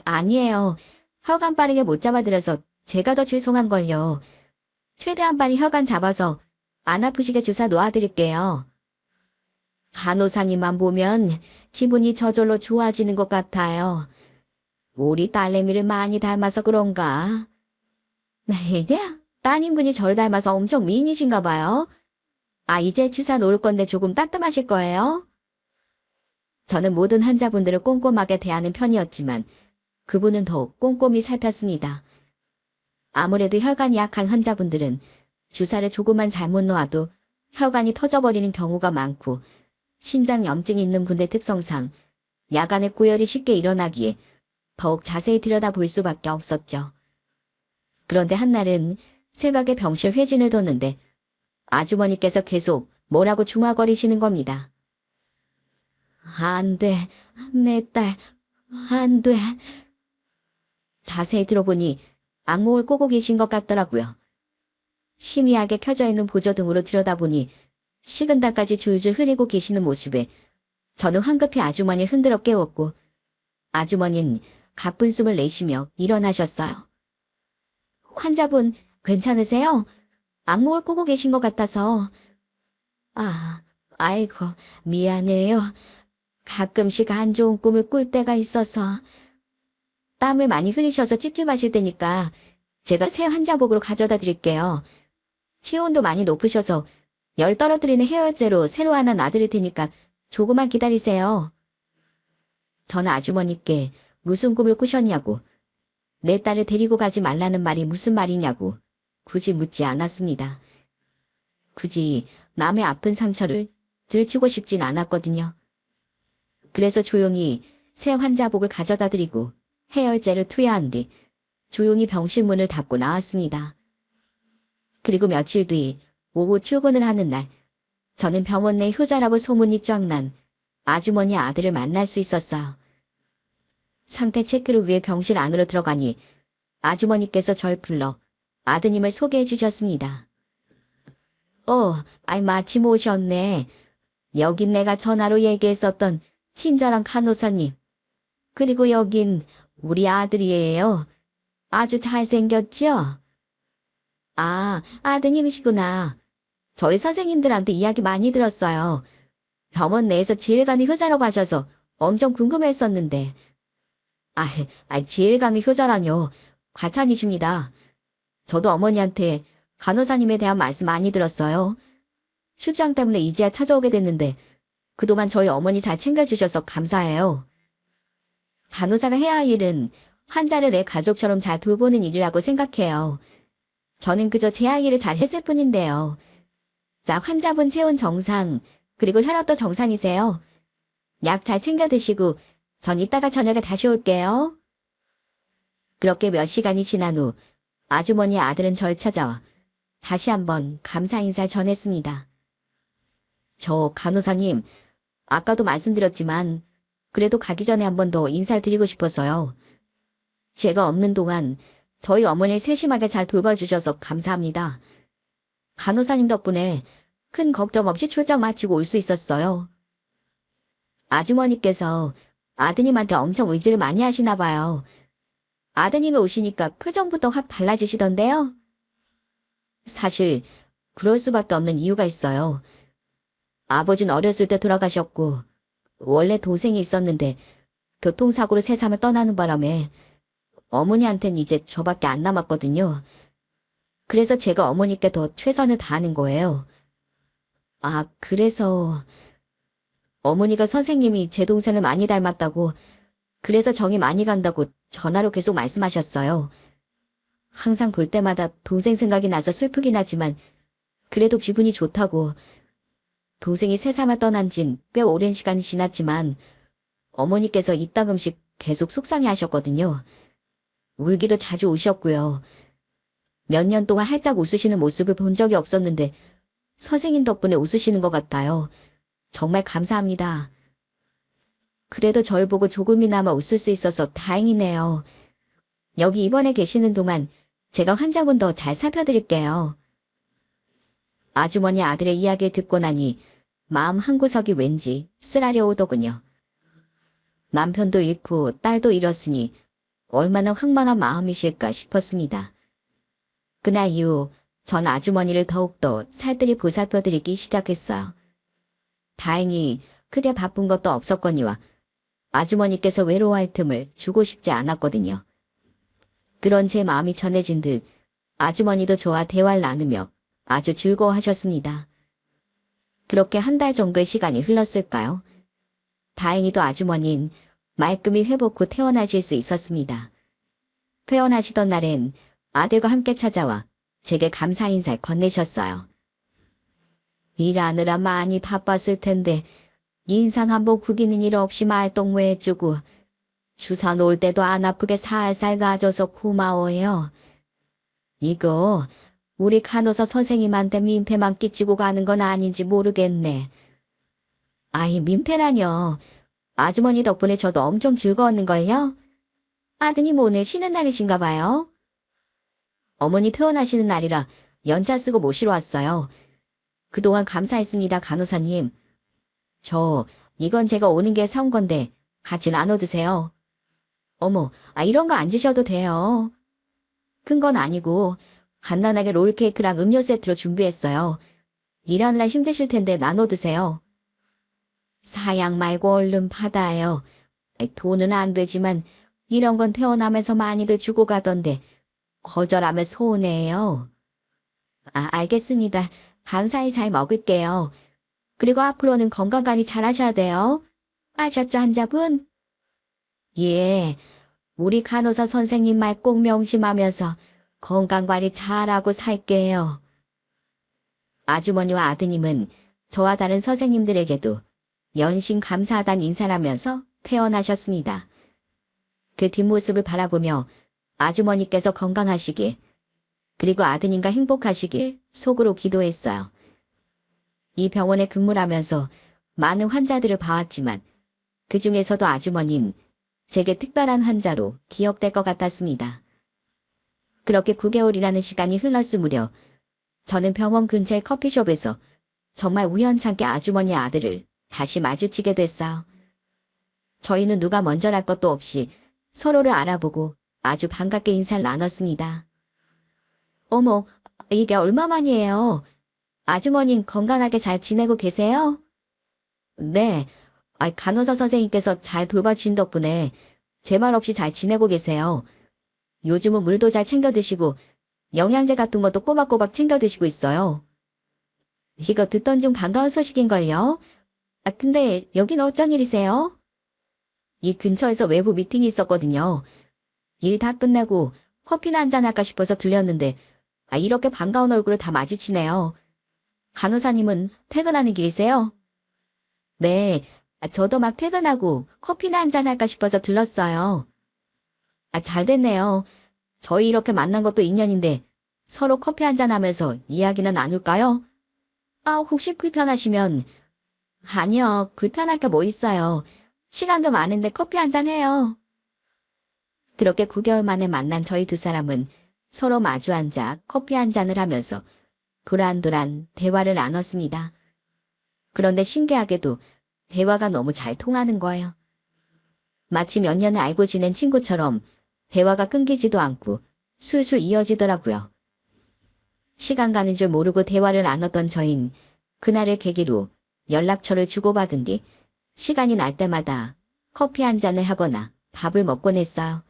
아니에요. 혈관 빠르게 못 잡아드려서 제가 더 죄송한걸요. 최대한 빨리 혈관 잡아서 안 아프시게 주사 놓아드릴게요. 간호사님만 보면 기분이 저절로 좋아지는 것 같아요. 우리 딸내미를 많이 닮아서 그런가? 네, 따님분이 저를 닮아서 엄청 미인이신가 봐요. 아, 이제 주사 놓을 건데 조금 따끔하실 거예요? 저는 모든 환자분들을 꼼꼼하게 대하는 편이었지만 그분은 더욱 꼼꼼히 살폈습니다. 아무래도 혈관이 약한 환자분들은 주사를 조금만 잘못 놓아도 혈관이 터져버리는 경우가 많고 신장염증이 있는 분의 특성상 야간에 고열이 쉽게 일어나기에 더욱 자세히 들여다볼 수밖에 없었죠. 그런데 한날은 새벽에 병실 회진을 뒀는데 아주머니께서 계속 뭐라고 중얼거리시는 겁니다. 안 돼, 내 딸, 안 돼. 자세히 들어보니 악몽을 꾸고 계신 것 같더라고요. 희미하게 켜져 있는 보조등으로 들여다보니 식은땀까지 줄줄 흐리고 계시는 모습에 저는 황급히 아주머니를 흔들어 깨웠고 아주머니는 가쁜 숨을 내쉬며 일어나셨어요. 환자분 괜찮으세요? 악몽을 꾸고 계신 것 같아서. 아이고 미안해요. 가끔씩 안 좋은 꿈을 꿀 때가 있어서. 땀을 많이 흘리셔서 찝찝하실 테니까 제가 새 환자복으로 가져다 드릴게요. 체온도 많이 높으셔서 열 떨어뜨리는 해열제로 새로 하나 놔드릴 테니까 조금만 기다리세요. 저는 아주머니께 무슨 꿈을 꾸셨냐고, 내 딸을 데리고 가지 말라는 말이 무슨 말이냐고 굳이 묻지 않았습니다. 굳이 남의 아픈 상처를 들추고 싶진 않았거든요. 그래서 조용히 새 환자복을 가져다 드리고 해열제를 투여한 뒤 조용히 병실 문을 닫고 나왔습니다. 그리고 며칠 뒤 오후 출근을 하는 날 저는 병원 내 효자라고 소문이 쫙 난 아주머니 아들을 만날 수 있었어요. 상태 체크를 위해 병실 안으로 들어가니 아주머니께서 절 불러 아드님을 소개해 주셨습니다. 마침 오셨네. 여긴 내가 전화로 얘기했었던 친절한 간호사님. 그리고 여긴 우리 아들이에요. 아주 잘생겼죠? 아, 아드님이시구나. 저희 선생님들한테 이야기 많이 들었어요. 병원 내에서 제일 가는 효자라고 하셔서 엄청 궁금했었는데. 지일강의 효자라뇨. 과찬이십니다. 저도 어머니한테 간호사님에 대한 말씀 많이 들었어요. 출장 때문에 이제야 찾아오게 됐는데 그동안 저희 어머니 잘 챙겨주셔서 감사해요. 간호사가 해야 할 일은 환자를 내 가족처럼 잘 돌보는 일이라고 생각해요. 저는 그저 제 할 일을 잘 했을 뿐인데요. 자, 환자분 체온 정상, 그리고 혈압도 정상이세요. 약 잘 챙겨 드시고 전 이따가 저녁에 다시 올게요. 그렇게 몇 시간이 지난 후 아주머니의 아들은 절 찾아와 다시 한번 감사 인사를 전했습니다. 저 간호사님, 아까도 말씀드렸지만 그래도 가기 전에 한 번 더 인사를 드리고 싶어서요. 제가 없는 동안 저희 어머니를 세심하게 잘 돌봐주셔서 감사합니다. 간호사님 덕분에 큰 걱정 없이 출장 마치고 올 수 있었어요. 아주머니께서 아드님한테 엄청 의지를 많이 하시나 봐요. 아드님이 오시니까 표정부터 확 달라지시던데요. 사실 그럴 수밖에 없는 이유가 있어요. 아버지는 어렸을 때 돌아가셨고 원래 동생이 있었는데 교통사고로 세상을 떠나는 바람에 어머니한텐 이제 저밖에 안 남았거든요. 그래서 제가 어머니께 더 최선을 다하는 거예요. 그래서 어머니가 선생님이 제 동생을 많이 닮았다고, 그래서 정이 많이 간다고 전화로 계속 말씀하셨어요. 항상 볼 때마다 동생 생각이 나서 슬프긴 하지만 그래도 기분이 좋다고. 동생이 세상을 떠난 진 꽤 오랜 시간이 지났지만 어머니께서 이따금씩 계속 속상해 하셨거든요. 울기도 자주 우셨고요. 몇 년 동안 활짝 웃으시는 모습을 본 적이 없었는데 선생님 덕분에 웃으시는 것 같아요. 정말 감사합니다. 그래도 절 보고 조금이나마 웃을 수 있어서 다행이네요. 여기 입원해 계시는 동안 제가 환자분 더 잘 살펴드릴게요. 아주머니 아들의 이야기를 듣고 나니 마음 한구석이 왠지 쓰라려 오더군요. 남편도 잃고 딸도 잃었으니 얼마나 황만한 마음이실까 싶었습니다. 그날 이후 전 아주머니를 더욱더 살뜰히 보살펴드리기 시작했어요. 다행히 크게 바쁜 것도 없었거니와 아주머니께서 외로워할 틈을 주고 싶지 않았거든요. 그런 제 마음이 전해진 듯 아주머니도 저와 대화를 나누며 아주 즐거워하셨습니다. 그렇게 한 달 정도의 시간이 흘렀을까요? 다행히도 아주머니는 말끔히 회복 후 퇴원하실 수 있었습니다. 퇴원하시던 날엔 아들과 함께 찾아와 제게 감사 인사를 건네셨어요. 일하느라 많이 바빴을 텐데 인상 한번 구기는 일 없이 말동무해주고 주사 놓을 때도 안 아프게 살살 놔줘서 고마워요. 이거 우리 간호사 선생님한테 민폐만 끼치고 가는 건 아닌지 모르겠네. 민폐라뇨. 아주머니 덕분에 저도 엄청 즐거웠는걸요. 아드님 오늘 쉬는 날이신가 봐요. 어머니 퇴원하시는 날이라 연차 쓰고 모시러 왔어요. 그동안 감사했습니다, 간호사님. 이건 제가 오는 게 사온 건데 같이 나눠 드세요. 어머, 이런 거 안 주셔도 돼요. 큰 건 아니고 간단하게 롤케이크랑 음료 세트로 준비했어요. 일하느라 힘드실 텐데 나눠 드세요. 사양 말고 얼른 받아요. 돈은 안 되지만 이런 건 퇴원하면서 많이들 주고 가던데 거절하면 손해예요. 알겠습니다. 감사히 잘 먹을게요. 그리고 앞으로는 건강관리 잘 하셔야 돼요. 아셨죠, 환자분? 예, 우리 간호사 선생님 말 꼭 명심하면서 건강관리 잘하고 살게요. 아주머니와 아드님은 저와 다른 선생님들에게도 연신 감사하다는 인사를 하면서 퇴원하셨습니다. 그 뒷모습을 바라보며 아주머니께서 건강하시길, 그리고 아드님과 행복하시길 속으로 기도했어요. 이 병원에 근무를 하면서 많은 환자들을 봐왔지만 그 중에서도 아주머니는 제게 특별한 환자로 기억될 것 같았습니다. 그렇게 9개월이라는 시간이 흘렀을 무렵 저는 병원 근처의 커피숍에서 정말 우연찮게 아주머니의 아들을 다시 마주치게 됐어요. 저희는 누가 먼저랄 것도 없이 서로를 알아보고 아주 반갑게 인사를 나눴습니다. 어머, 이게 얼마만이에요? 아주머님 건강하게 잘 지내고 계세요? 네, 간호사 선생님께서 잘 돌봐주신 덕분에 제 말 없이 잘 지내고 계세요. 요즘은 물도 잘 챙겨 드시고 영양제 같은 것도 꼬박꼬박 챙겨 드시고 있어요. 이거 듣던 중 반가운 소식인걸요? 근데 여긴 어쩐 일이세요? 이 근처에서 외부 미팅이 있었거든요. 일 다 끝내고 커피나 한잔 할까 싶어서 들렸는데 이렇게 반가운 얼굴을 다 마주치네요. 간호사님은 퇴근하는 길이세요? 네, 저도 막 퇴근하고 커피나 한잔 할까 싶어서 들렀어요. 잘 됐네요. 저희 이렇게 만난 것도 인연인데 서로 커피 한잔 하면서 이야기는 나눌까요? 혹시 불편하시면 아니요, 불편할 게 뭐 있어요. 시간도 많은데 커피 한잔 해요. 그렇게 9개월 만에 만난 저희 두 사람은 서로 마주 앉아 커피 한 잔을 하면서 도란도란 대화를 나눴습니다. 그런데 신기하게도 대화가 너무 잘 통하는 거예요. 마치 몇 년을 알고 지낸 친구처럼 대화가 끊기지도 않고 술술 이어지더라고요. 시간 가는 줄 모르고 대화를 나눴던 저흰 그날을 계기로 연락처를 주고받은 뒤 시간이 날 때마다 커피 한 잔을 하거나 밥을 먹곤 했어요.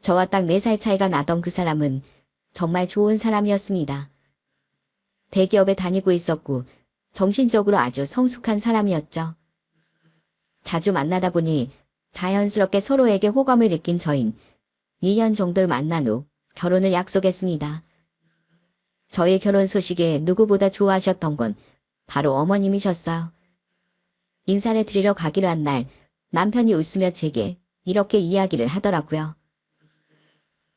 저와 딱 4살 차이가 나던 그 사람은 정말 좋은 사람이었습니다. 대기업에 다니고 있었고 정신적으로 아주 성숙한 사람이었죠. 자주 만나다 보니 자연스럽게 서로에게 호감을 느낀 저흰 2년 정도를 만난 후 결혼을 약속했습니다. 저의 결혼 소식에 누구보다 좋아하셨던 건 바로 어머님이셨어요. 인사를 드리러 가기로 한 날 남편이 웃으며 제게 이렇게 이야기를 하더라고요.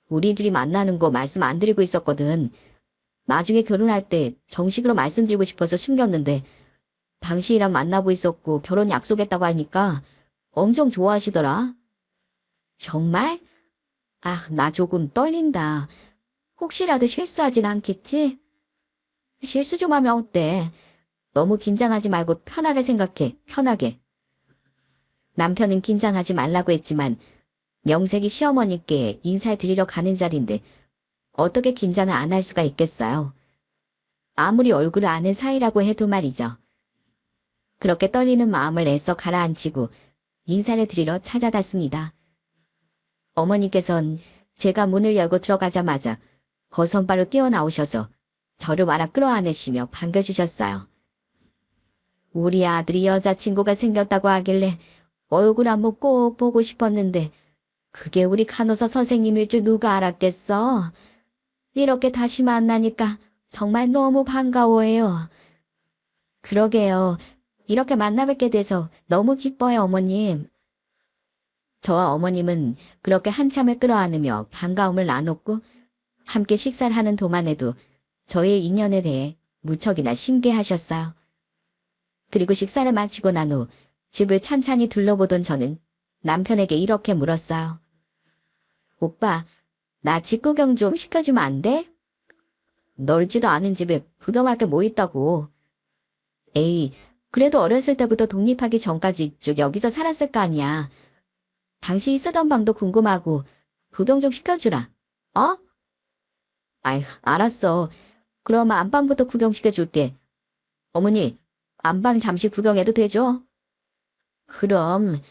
우리 둘이 만나는 거 말씀 안 드리고 있었거든. 나중에 결혼할 때 정식으로 말씀드리고 싶어서 숨겼는데 당신이랑 만나고 있었고 결혼 약속했다고 하니까 엄청 좋아하시더라. 정말? 나 조금 떨린다. 혹시라도 실수하진 않겠지? 실수 좀 하면 어때? 너무 긴장하지 말고 편하게 생각해. 편하게. 남편은 긴장하지 말라고 했지만 명색이 시어머니께 인사를 드리러 가는 자리인데 어떻게 긴장을 안 할 수가 있겠어요. 아무리 얼굴을 아는 사이라고 해도 말이죠. 그렇게 떨리는 마음을 애써 가라앉히고 인사를 드리러 찾아갔습니다. 어머니께선 제가 문을 열고 들어가자마자 거선바로 뛰어나오셔서 저를 말아 끌어안으시며 반겨주셨어요. 우리 아들이 여자친구가 생겼다고 하길래 얼굴 한번 꼭 보고 싶었는데 그게 우리 간호사 선생님일 줄 누가 알았겠어. 이렇게 다시 만나니까 정말 너무 반가워해요. 그러게요. 이렇게 만나 뵙게 돼서 너무 기뻐요, 어머님. 저와 어머님은 그렇게 한참을 끌어안으며 반가움을 나눴고 함께 식사를 하는 동안에도 저의 인연에 대해 무척이나 신기하셨어요. 그리고 식사를 마치고 난 후 집을 찬찬히 둘러보던 저는 남편에게 이렇게 물었어요. 오빠, 나 집 구경 좀 시켜주면 안 돼? 넓지도 않은 집에 구경할 게 뭐 있다고. 에이, 그래도 어렸을 때부터 독립하기 전까지 쭉 여기서 살았을 거 아니야. 당신이 쓰던 방도 궁금하고 구경 좀 시켜주라. 어? 알았어. 그럼 안방부터 구경시켜줄게. 어머니, 안방 잠시 구경해도 되죠? 그럼,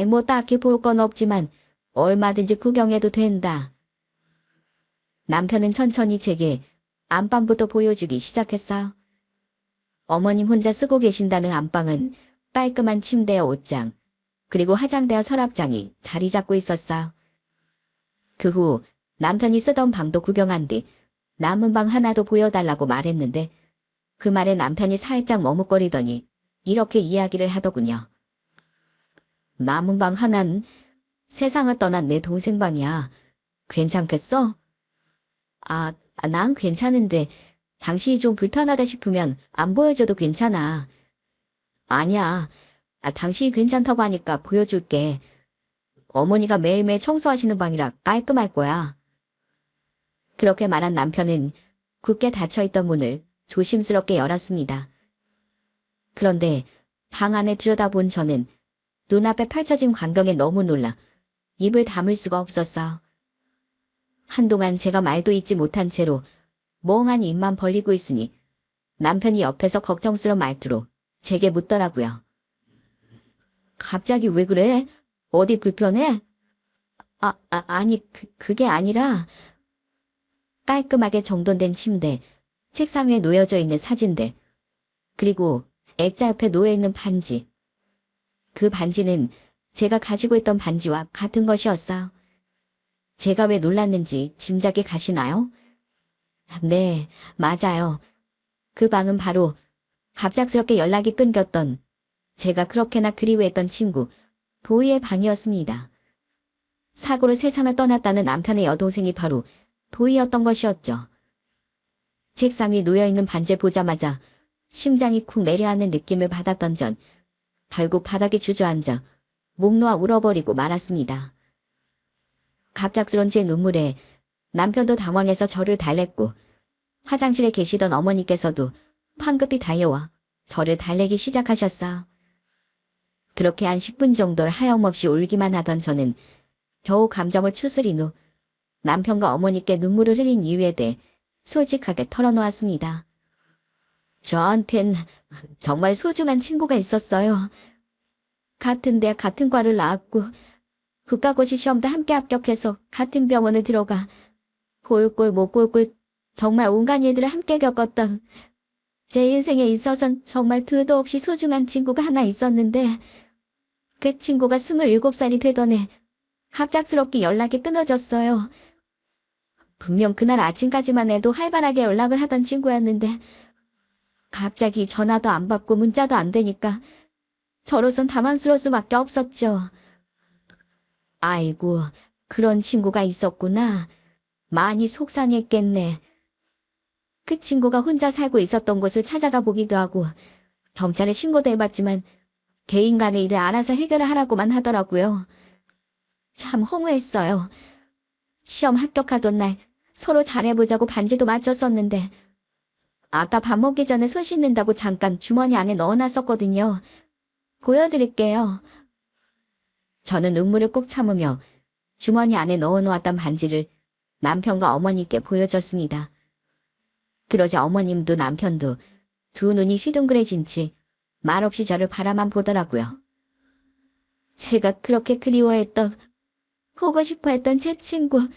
뭐 딱히 볼 건 없지만 얼마든지 구경해도 된다. 남편은 천천히 제게 안방부터 보여주기 시작했어요. 어머님 혼자 쓰고 계신다는 안방은 깔끔한 침대와 옷장, 그리고 화장대와 서랍장이 자리 잡고 있었어요. 그 후 남편이 쓰던 방도 구경한 뒤 남은 방 하나도 보여달라고 말했는데 그 말에 남편이 살짝 머뭇거리더니 이렇게 이야기를 하더군요. 남은 방 하나는 세상을 떠난 내 동생 방이야. 괜찮겠어? 난 괜찮은데 당신이 좀 불편하다 싶으면 안 보여줘도 괜찮아. 아니야. 당신이 괜찮다고 하니까 보여줄게. 어머니가 매일매일 청소하시는 방이라 깔끔할 거야. 그렇게 말한 남편은 굳게 닫혀있던 문을 조심스럽게 열었습니다. 그런데 방 안에 들여다본 저는 눈앞에 펼쳐진 광경에 너무 놀라 입을 다물 수가 없었어. 한동안 제가 말도 잇지 못한 채로 멍하니 입만 벌리고 있으니 남편이 옆에서 걱정스러운 말투로 제게 묻더라고요. 갑자기 왜 그래? 어디 불편해? 아니, 그게 아니라 깔끔하게 정돈된 침대, 책상 위에 놓여져 있는 사진들, 그리고 액자 옆에 놓여 있는 반지. 그 반지는 제가 가지고 있던 반지와 같은 것이었어요. 제가 왜 놀랐는지 짐작이 가시나요? 네, 맞아요. 그 방은 바로 갑작스럽게 연락이 끊겼던 제가 그렇게나 그리워했던 친구 도희의 방이었습니다. 사고로 세상을 떠났다는 남편의 여동생이 바로 도희였던 것이었죠. 책상 위 놓여있는 반지를 보자마자 심장이 쿵 내려앉는 느낌을 받았던 전 결국 바닥에 주저앉아 목 놓아 울어버리고 말았습니다. 갑작스런 제 눈물에 남편도 당황해서 저를 달랬고 화장실에 계시던 어머니께서도 황급히 달려와 저를 달래기 시작하셨어요. 그렇게 한 10분 정도를 하염없이 울기만 하던 저는 겨우 감정을 추스린 후 남편과 어머니께 눈물을 흘린 이유에 대해 솔직하게 털어놓았습니다. 저한텐 정말 소중한 친구가 있었어요. 같은 대학 같은 과를 나왔고 국가고시 시험도 함께 합격해서 같은 병원에 들어가 꼴꼴 못 꼴꼴 정말 온갖 일들을 함께 겪었던 제 인생에 있어선 정말 둘도 없이 소중한 친구가 하나 있었는데 그 친구가 27살이 되던 해 갑작스럽게 연락이 끊어졌어요. 분명 그날 아침까지만 해도 활발하게 연락을 하던 친구였는데 갑자기 전화도 안 받고 문자도 안 되니까 저로선 당황스러울 수밖에 없었죠. 아이고, 그런 친구가 있었구나. 많이 속상했겠네. 그 친구가 혼자 살고 있었던 곳을 찾아가 보기도 하고 경찰에 신고도 해봤지만 개인 간의 일을 알아서 해결을 하라고만 하더라고요. 참 허무했어요. 시험 합격하던 날 서로 잘해보자고 반지도 맞췄었는데 아까 밥 먹기 전에 손 씻는다고 잠깐 주머니 안에 넣어놨었거든요. 보여드릴게요. 저는 눈물을 꼭 참으며 주머니 안에 넣어놓았던 반지를 남편과 어머니께 보여줬습니다. 그러자 어머님도 남편도 두 눈이 휘둥그레진 채 말없이 저를 바라만 보더라고요. 제가 그렇게 그리워했던, 보고 싶어 했던 제 친구,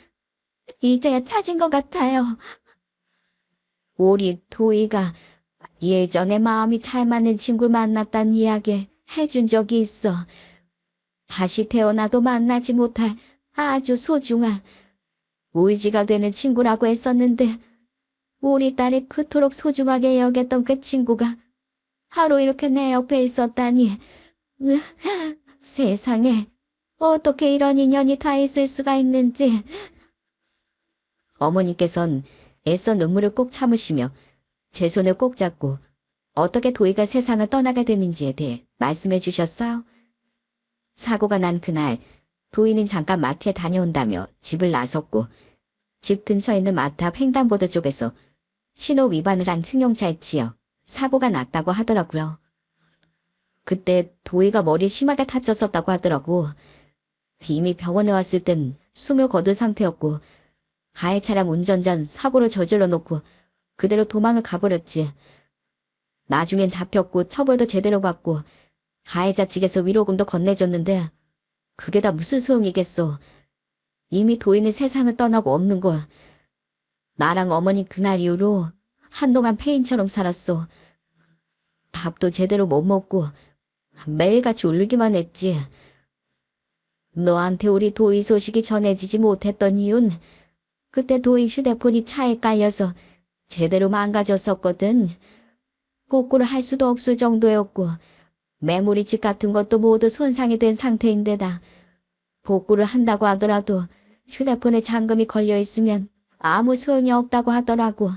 이제야 찾은 것 같아요. 우리 도희가 예전에 마음이 잘 맞는 친구를 만났다는 이야기 해준 적이 있어. 다시 태어나도 만나지 못할 아주 소중한 의지가 되는 친구라고 했었는데 우리 딸이 그토록 소중하게 여겼던 그 친구가 하루 이렇게 내 옆에 있었다니. 세상에 어떻게 이런 인연이 다 있을 수가 있는지. 어머니께선 애써 눈물을 꼭 참으시며 제 손을 꼭 잡고 어떻게 도희가 세상을 떠나게 되는지에 대해 말씀해 주셨어요. 사고가 난 그날 도희는 잠깐 마트에 다녀온다며 집을 나섰고 집 근처에 있는 마트 앞 횡단보도 쪽에서 신호 위반을 한 승용차에 치여 사고가 났다고 하더라고요. 그때 도희가 머리에 심하게 다쳤었다고 하더라고. 이미 병원에 왔을 땐 숨을 거둔 상태였고 가해 차량 운전자는 사고를 저질러 놓고 그대로 도망을 가버렸지. 나중엔 잡혔고 처벌도 제대로 받고 가해자 측에서 위로금도 건네줬는데 그게 다 무슨 소용이겠어. 이미 도희는 세상을 떠나고 없는 걸. 나랑 어머니 그날 이후로 한동안 폐인처럼 살았어. 밥도 제대로 못 먹고 매일같이 울기만 했지. 너한테 우리 도희 소식이 전해지지 못했던 이유는 그때 도희 휴대폰이 차에 깔려서 제대로 망가졌었거든. 복구를 할 수도 없을 정도였고 메모리칩 같은 것도 모두 손상이 된 상태인데다 복구를 한다고 하더라도 휴대폰에 잠금이 걸려 있으면 아무 소용이 없다고 하더라고.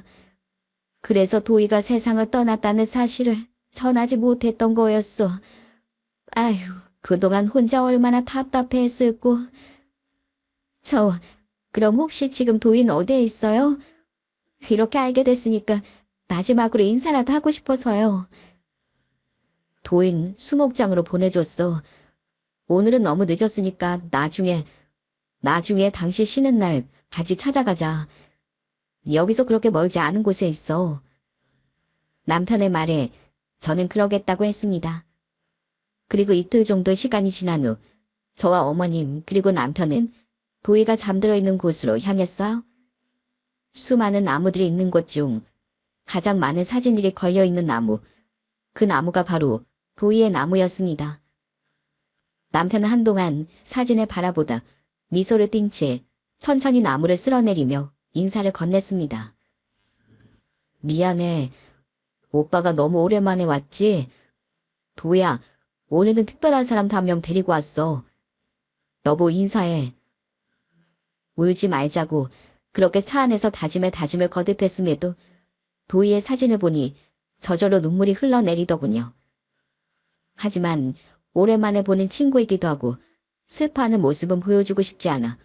그래서 도희가 세상을 떠났다는 사실을 전하지 못했던 거였어. 아휴, 그동안 혼자 얼마나 답답해했을꼬. 그럼 혹시 지금 도희는 어디에 있어요? 이렇게 알게 됐으니까 마지막으로 인사라도 하고 싶어서요. 도희는 수목장으로 보내줬어. 오늘은 너무 늦었으니까 나중에 당신 쉬는 날 같이 찾아가자. 여기서 그렇게 멀지 않은 곳에 있어. 남편의 말에 저는 그러겠다고 했습니다. 그리고 이틀 정도 시간이 지난 후 저와 어머님 그리고 남편은 도희가 잠들어 있는 곳으로 향했어요. 수많은 나무들이 있는 곳 중 가장 많은 사진들이 걸려있는 나무. 그 나무가 바로 도희의 나무였습니다. 남편은 한동안 사진을 바라보다 미소를 띈 채 천천히 나무를 쓸어내리며 인사를 건넸습니다. 미안해. 오빠가 너무 오랜만에 왔지? 도희야, 오늘은 특별한 사람 1명 데리고 왔어. 여보 인사해. 울지 말자고 그렇게 차 안에서 다짐을 거듭했음에도 도희의 사진을 보니 저절로 눈물이 흘러내리더군요. 하지만 오랜만에 보는 친구이기도 하고 슬퍼하는 모습은 보여주고 싶지 않아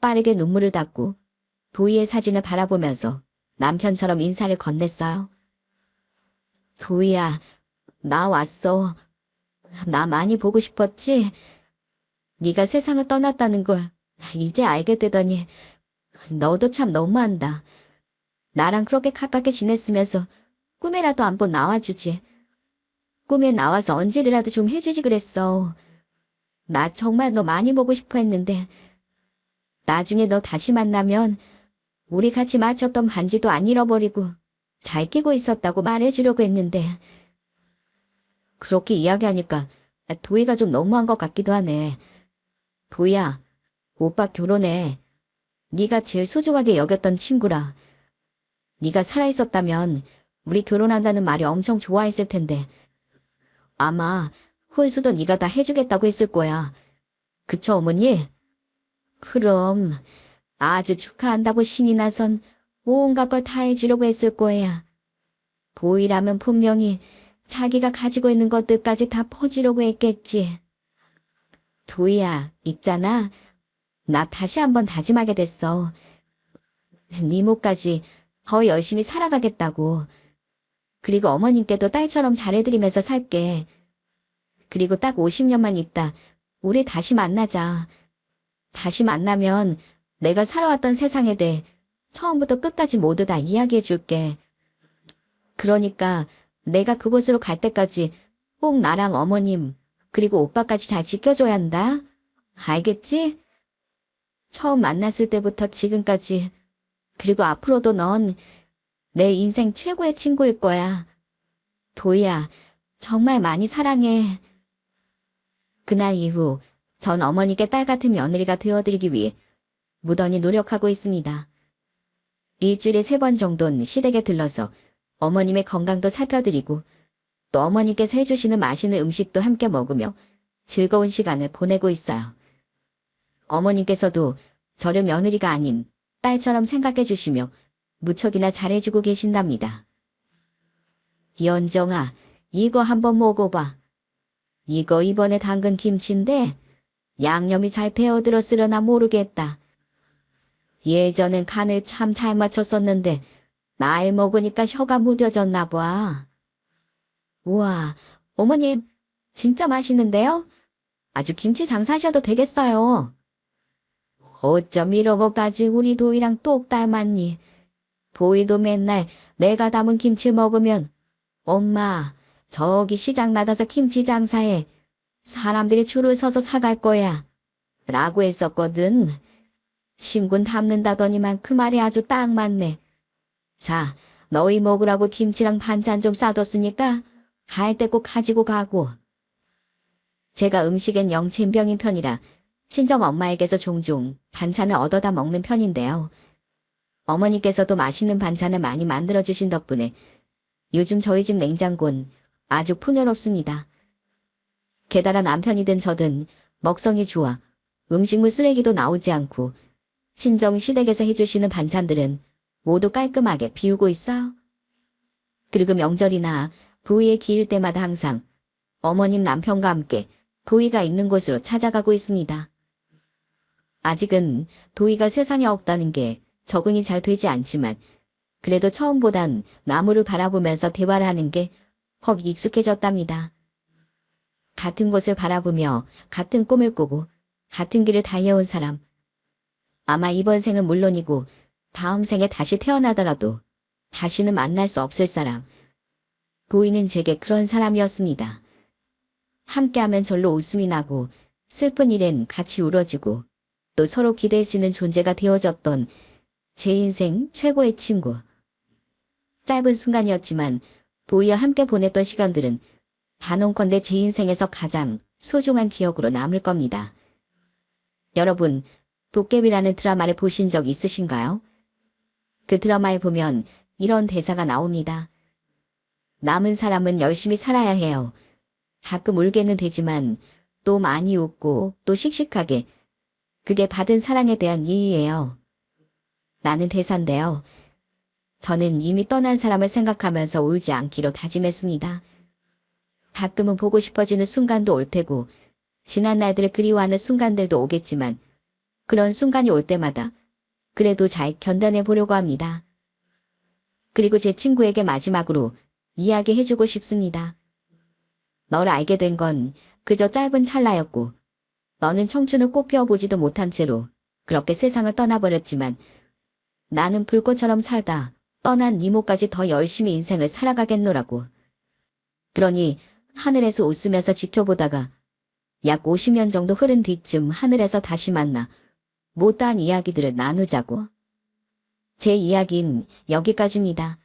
빠르게 눈물을 닦고 도희의 사진을 바라보면서 남편처럼 인사를 건넸어요. 도희야, 나 왔어. 나 많이 보고 싶었지? 네가 세상을 떠났다는 걸 이제 알게 되더니 너도 참 너무한다. 나랑 그렇게 가깝게 지냈으면서 꿈에라도 한번 나와주지. 꿈에 나와서 언질이라도 좀 해주지 그랬어. 나 정말 너 많이 보고 싶어 했는데 나중에 너 다시 만나면 우리 같이 맞췄던 반지도 안 잃어버리고 잘 끼고 있었다고 말해주려고 했는데 그렇게 이야기하니까 도희가 좀 너무한 것 같기도 하네. 도희야, 오빠 결혼해. 네가 제일 소중하게 여겼던 친구라. 네가 살아있었다면 우리 결혼한다는 말이 엄청 좋아했을 텐데 아마 홀수도 네가 다 해주겠다고 했을 거야. 그쵸 어머니? 그럼 아주 축하한다고 신이 나선 온갖 걸 다 해주려고 했을 거야. 도희라면 분명히 자기가 가지고 있는 것들까지 다 퍼주려고 했겠지. 도희야, 있잖아. 나 다시 한번 다짐하게 됐어. 네 몫까지 더 열심히 살아가겠다고. 그리고 어머님께도 딸처럼 잘해드리면서 살게. 그리고 딱 50년만 있다 우리 다시 만나자. 다시 만나면 내가 살아왔던 세상에 대해 처음부터 끝까지 모두 다 이야기해줄게. 그러니까 내가 그곳으로 갈 때까지 꼭 나랑 어머님 그리고 오빠까지 잘 지켜줘야 한다. 알겠지? 처음 만났을 때부터 지금까지 그리고 앞으로도 넌 내 인생 최고의 친구일 거야. 도희야, 정말 많이 사랑해. 그날 이후 전 어머니께 딸 같은 며느리가 되어드리기 위해 무던히 노력하고 있습니다. 일주일에 3번 정도는 시댁에 들러서 어머님의 건강도 살펴드리고 또 어머니께서 해주시는 맛있는 음식도 함께 먹으며 즐거운 시간을 보내고 있어요. 어머님께서도 저를 며느리가 아닌 딸처럼 생각해 주시며 무척이나 잘해주고 계신답니다. 연정아, 이거 한번 먹어봐. 이거 이번에 담근 김치인데 양념이 잘 배어들었으려나 모르겠다. 예전엔 간을 참 잘 맞췄었는데 나이 먹으니까 혀가 무뎌졌나 봐. 우와, 어머님, 진짜 맛있는데요? 아주 김치 장사하셔도 되겠어요. 어쩜 이러고까지 우리 도희랑 똑 닮았니? 도희도 맨날 내가 담은 김치 먹으면 엄마, 저기 시장 나가서 김치 장사해. 사람들이 줄을 서서 사갈 거야. 라고 했었거든. 친구는 담는다더니만 그 말이 아주 딱 맞네. 자, 너희 먹으라고 김치랑 반찬 좀 싸뒀으니까 갈 때 꼭 가지고 가고. 제가 음식엔 영 젬병인 편이라 친정 엄마에게서 종종 반찬을 얻어다 먹는 편인데요. 어머니께서도 맛있는 반찬을 많이 만들어주신 덕분에 요즘 저희 집 냉장고는 아주 풍요롭습니다. 게다가 남편이 든 저든 먹성이 좋아 음식물 쓰레기도 나오지 않고 친정 시댁에서 해주시는 반찬들은 모두 깔끔하게 비우고 있어요. 그리고 명절이나 도희에 기일 때마다 항상 어머님 남편과 함께 도희가 있는 곳으로 찾아가고 있습니다. 아직은 도희가 세상에 없다는 게 적응이 잘 되지 않지만 그래도 처음보단 나무를 바라보면서 대화를 하는 게 헉 익숙해졌답니다. 같은 곳을 바라보며 같은 꿈을 꾸고 같은 길을 달려온 사람. 아마 이번 생은 물론이고 다음 생에 다시 태어나더라도 다시는 만날 수 없을 사람. 도희는 제게 그런 사람이었습니다. 함께하면 절로 웃음이 나고 슬픈 일엔 같이 울어주고 또 서로 기댈 수 있는 존재가 되어졌던 제 인생 최고의 친구. 짧은 순간이었지만 도희와 함께 보냈던 시간들은 단언컨대 제 인생에서 가장 소중한 기억으로 남을 겁니다. 여러분, 도깨비라는 드라마를 보신 적 있으신가요? 그 드라마에 보면 이런 대사가 나옵니다. 남은 사람은 열심히 살아야 해요. 가끔 울게는 되지만 또 많이 웃고 또 씩씩하게. 그게 받은 사랑에 대한 이의예요. 라는 대사인데요. 저는 이미 떠난 사람을 생각하면서 울지 않기로 다짐했습니다. 가끔은 보고 싶어지는 순간도 올 테고 지난 날들을 그리워하는 순간들도 오겠지만 그런 순간이 올 때마다 그래도 잘 견뎌내 보려고 합니다. 그리고 제 친구에게 마지막으로 이야기해주고 싶습니다. 널 알게 된 건 그저 짧은 찰나였고 너는 청춘을 꽃피워보지도 못한 채로 그렇게 세상을 떠나버렸지만 나는 불꽃처럼 살다 떠난 이모까지 더 열심히 인생을 살아가겠노라고. 그러니 하늘에서 웃으면서 지켜보다가 약 50년 정도 흐른 뒤쯤 하늘에서 다시 만나 못다한 이야기들을 나누자고. 제 이야기는 여기까지입니다.